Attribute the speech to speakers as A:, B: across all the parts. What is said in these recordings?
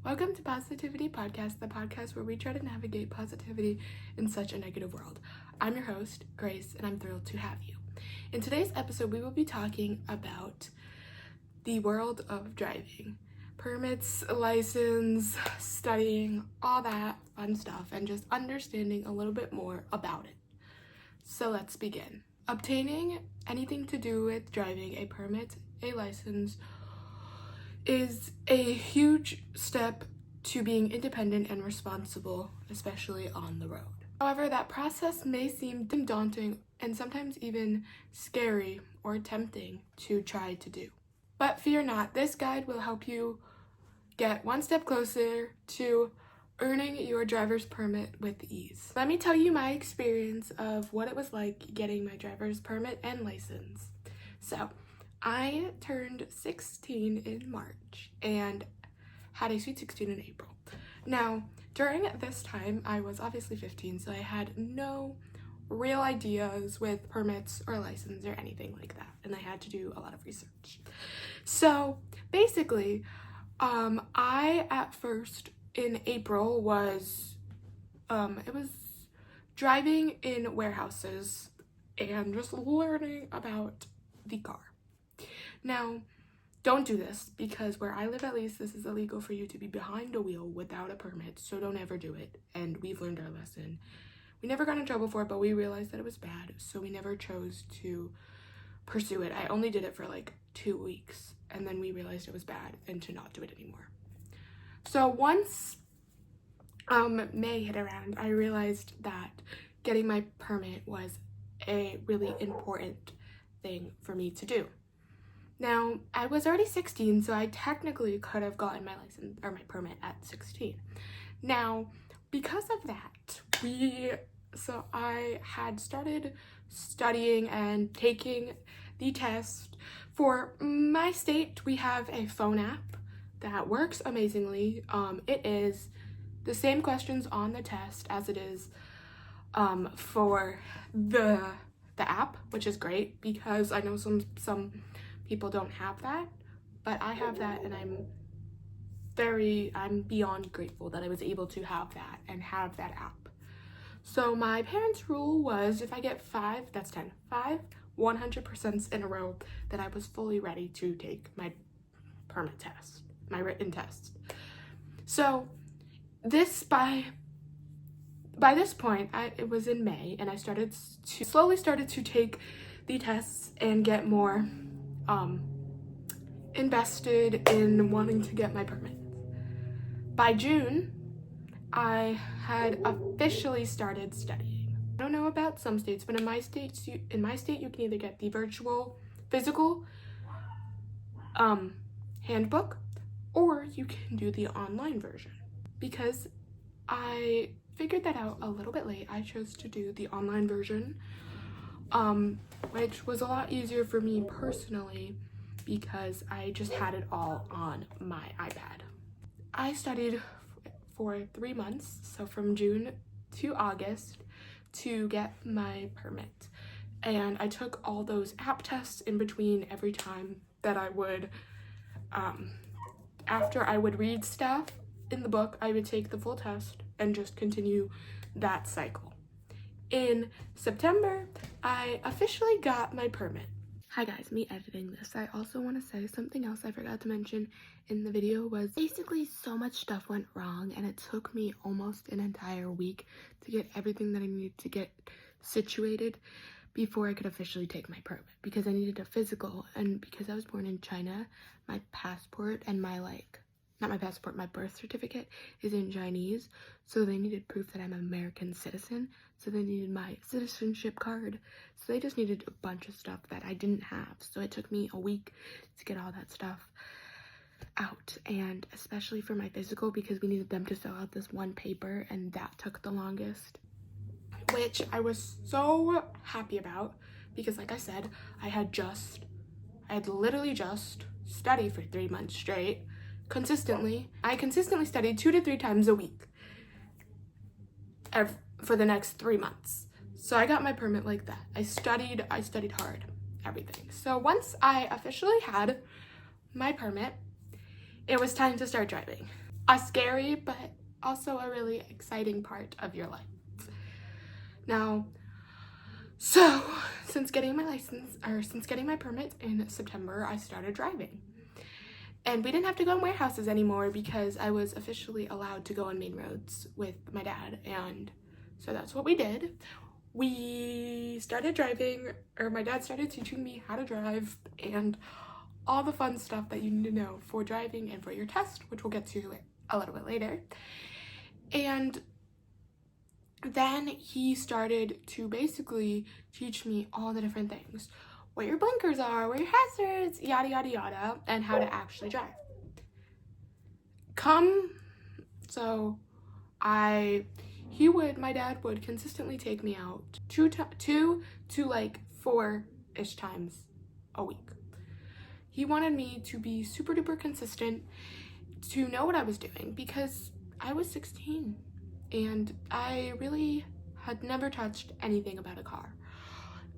A: Welcome to Positivity Podcast, the podcast where we try to navigate positivity in such a negative world. I'm your host, Grace, and I'm thrilled to have you. In today's episode, we will be talking about the world of driving. Permits, license, studying, all that fun stuff, and just understanding a little bit more about it. So let's begin. Obtaining anything to do with driving, a permit, a license, is a huge step to being independent and responsible, especially on the road. However, that process may seem daunting and sometimes even scary or tempting to try to do. But fear not, this guide will help you get one step closer to earning your driver's permit with ease. Let me tell you my experience of what it was like getting my driver's permit and license. So, I turned 16 in March and had a sweet 16 in April. Now, during this time, I was obviously 15, so I had no real ideas with permits or license or anything like that, and I had to do a lot of research. So, basically, I at first in April was driving in warehouses and just learning about the car. Now, don't do this because where I live, at least, this is illegal for you to be behind a wheel without a permit, so don't ever do it. And we've learned our lesson. We never got in trouble for it, but we realized that it was bad, so we never chose to pursue it. I only did it for like 2 weeks, and then we realized it was bad and to not do it anymore. So once May hit around, I realized that getting my permit was a really important thing for me to do. Now, I was already 16, so I technically could have gotten my license or my permit at 16. Now, because of that, I had started studying and taking the test. For my state, we have a phone app that works amazingly. It is the same questions on the test as it is for the app, which is great because I know some people don't have that, but I have that, and I'm beyond grateful that I was able to have that and have that app. So my parents' rule was if I get 5 100% in a row, that I was fully ready to take my permit test, my written test. So by this point, it was in May, and I slowly started to take the tests and get more invested in wanting to get my permit. By June, I had officially started studying. I don't know about some states, but in my state you can either get the physical handbook, or you can do the online version. Because I figured that out a little bit late, I chose to do the online version, which was a lot easier for me personally because I just had it all on my iPad. I studied for 3 months, so from June to August, to get my permit. And I took all those app tests in between every time that I would, after I would read stuff in the book, I would take the full test and just continue that cycle. In September, I officially got my permit. Hi guys, me editing this. I also want to say something else I forgot to mention in the video was basically so much stuff went wrong, and it took me almost an entire week to get everything that I needed to get situated before I could officially take my permit, because I needed a physical, and because I was born in China, my passport and my my birth certificate is in Chinese, so they needed proof that I'm an American citizen, so they needed my citizenship card, so they just needed a bunch of stuff that I didn't have, so it took me a week to get all that stuff out, and especially for my physical, because we needed them to fill out this one paper, and that took the longest, which I was so happy about, because like I said, I had literally just studied for 3 months straight, consistently. I consistently studied 2 to 3 times a week for the next 3 months. So I got my permit like that. I studied hard, everything. So once I officially had my permit, it was time to start driving. a scary but also a really exciting part of your life. Now, so since getting my permit in September, I started driving. And we didn't have to go in warehouses anymore because I was officially allowed to go on main roads with my dad. And so that's what we did. We started driving, or my dad started teaching me how to drive and all the fun stuff that you need to know for driving and for your test, which we'll get to a little bit later. And then he started to basically teach me all the different things. Where your blinkers are, where your hazards, yada yada yada, and how to actually drive. My dad would consistently take me out two to like 4-ish times a week. He wanted me to be super duper consistent, to know what I was doing, because I was 16 and I really had never touched anything about a car.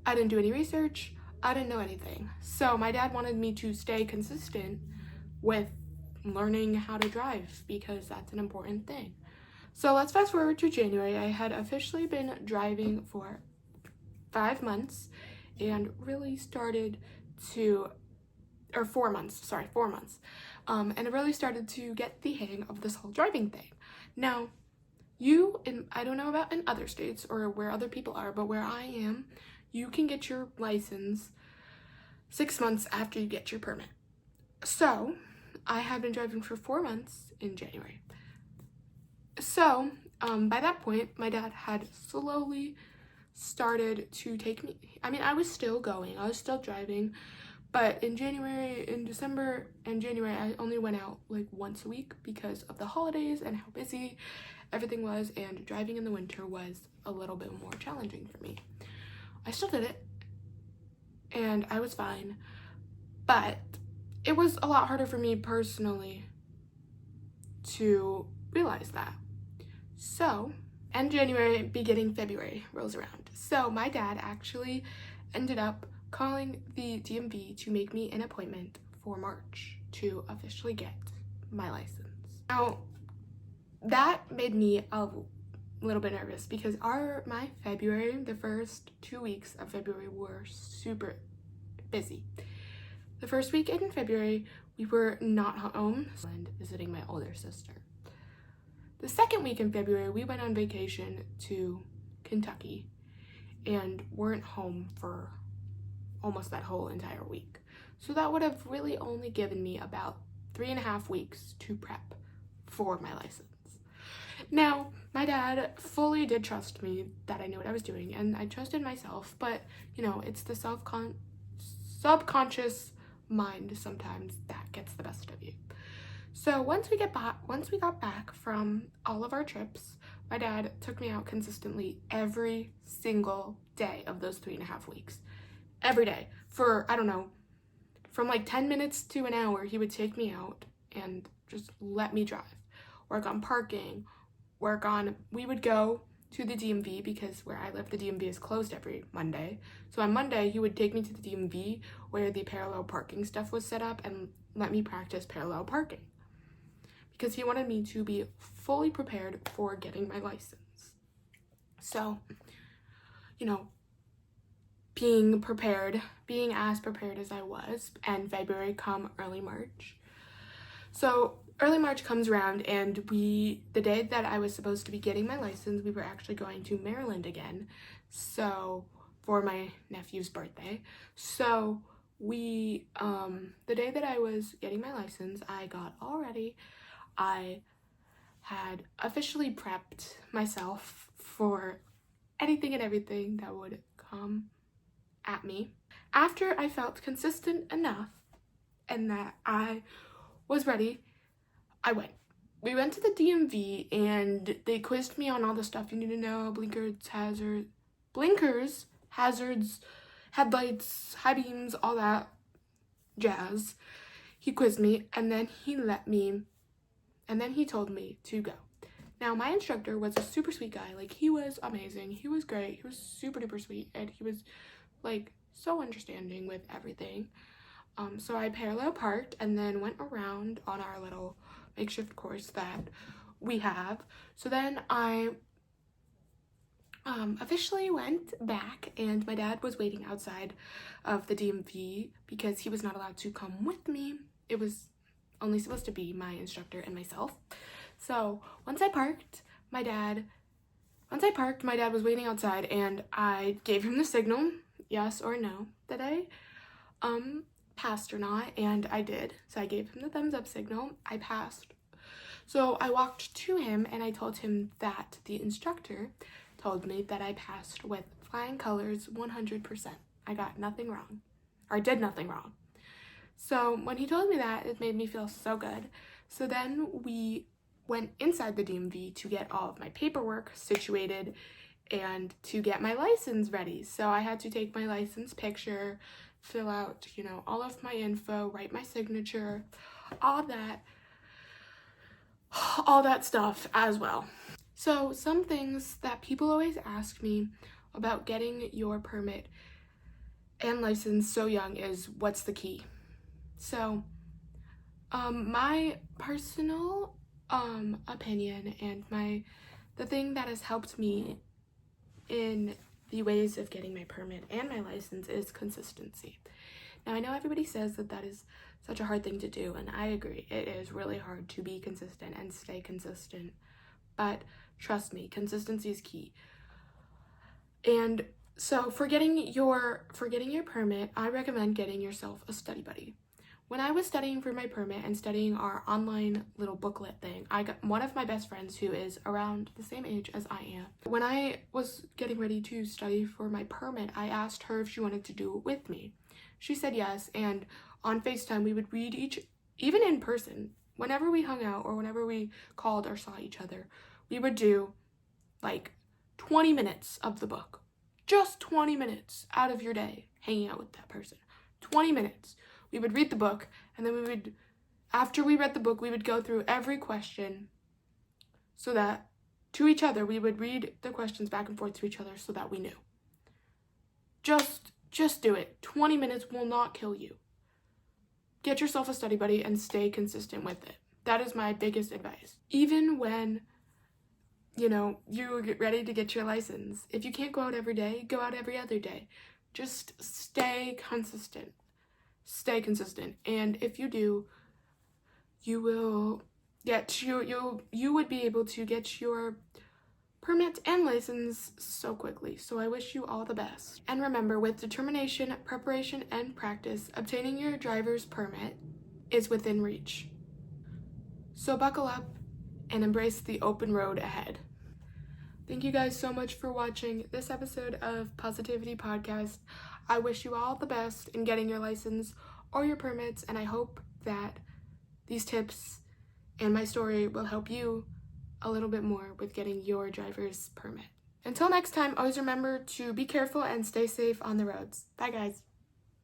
A: I didn't do any research. I didn't know anything. So my dad wanted me to stay consistent with learning how to drive because that's an important thing. So let's fast forward to January. I had officially been driving for 5 months and really started to, or 4 months, sorry, 4 months. And I really started to get the hang of this whole driving thing. Now, I don't know about in other states or where other people are, but where I am, you can get your license 6 months after you get your permit. So I have been driving for 4 months in January. So by that point, my dad had slowly started to take me. I mean, I was still going, I was still driving, but in December and January, I only went out like once a week because of the holidays and how busy everything was, and driving in the winter was a little bit more challenging for me. I still did it and I was fine, but it was a lot harder for me personally to realize that. So, end January, beginning February rolls around. So my dad actually ended up calling the DMV to make me an appointment for March to officially get my license. Now, that made me a little bit nervous because my February, the first 2 weeks of February were super busy. The first week in February, we were not home and visiting my older sister. The second week in February, we went on vacation to Kentucky and weren't home for almost that whole entire week. So that would have really only given me about 3.5 weeks to prep for my license. Now, my dad fully did trust me that I knew what I was doing, and I trusted myself, but you know, it's the subconscious mind sometimes that gets the best of you. So once we got back from all of our trips, my dad took me out consistently every single day of those 3.5 weeks. Every day for, I don't know, from like 10 minutes to an hour, he would take me out and just let me drive, work on parking, we would go to the DMV because where I live, the DMV is closed every Monday. So on Monday, he would take me to the DMV where the parallel parking stuff was set up and let me practice parallel parking because he wanted me to be fully prepared for getting my license. So, you know, being as prepared as I was, and February come early March. So early March comes around and the day that I was supposed to be getting my license, we were actually going to Maryland again, so for my nephew's birthday. So the day that I was getting my license, I got all ready. I had officially prepped myself for anything and everything that would come at me. After I felt consistent enough and that I was ready, I went. We went to the DMV and they quizzed me on all the stuff you need to know: blinkers, hazards, headlights, high beams, all that jazz. He quizzed me and then he told me to go. Now, my instructor was a super sweet guy. Like, he was amazing. He was great. He was super duper sweet, and he was like so understanding with everything. So I parallel parked and then went around on our little makeshift course that we have. So then I officially went back, and my dad was waiting outside of the DMV because he was not allowed to come with me. It was only supposed to be my instructor and myself. So once I parked, my dad was waiting outside, and I gave him the signal, yes or no, that I passed or not, and I did. So I gave him the thumbs up signal. I passed. So I walked to him and I told him that the instructor told me that I passed with flying colors 100%. I got nothing wrong, or I did nothing wrong. So when he told me that, it made me feel so good. So then we went inside the DMV to get all of my paperwork situated and to get my license ready. So I had to take my license picture, fill out, all of my info, write my signature, all that stuff as well. So some things that people always ask me about getting your permit and license so young is, what's the key? So my personal opinion and the thing that has helped me in the ways of getting my permit and my license is consistency. Now, I know everybody says that is such a hard thing to do, and I agree. It is really hard to be consistent and stay consistent, but trust me, consistency is key. And so for getting your permit, I recommend getting yourself a study buddy. When I was studying for my permit and studying our online little booklet thing, I got one of my best friends who is around the same age as I am. When I was getting ready to study for my permit, I asked her if she wanted to do it with me. She said yes, and on FaceTime we would read even in person, whenever we hung out or whenever we called or saw each other, we would do like 20 minutes of the book. Just 20 minutes out of your day hanging out with that person. 20 minutes. We would read the book, and then after we read the book, we would go through every question so that to each other, we would read the questions back and forth to each other so that we knew. Just do it. 20 minutes will not kill you. Get yourself a study buddy and stay consistent with it. That is my biggest advice. Even when you get ready to get your license. If you can't go out every day, go out every other day. Just stay consistent. Stay consistent. And if you do, you will you would be able to get your permit and license so quickly. So I wish you all the best. And remember, with determination, preparation, and practice, obtaining your driver's permit is within reach. So buckle up and embrace the open road ahead. Thank you guys so much for watching this episode of Positivity Podcast. I wish you all the best in getting your license or your permits, and I hope that these tips and my story will help you a little bit more with getting your driver's permit. Until next time, always remember to be careful and stay safe on the roads. Bye, guys.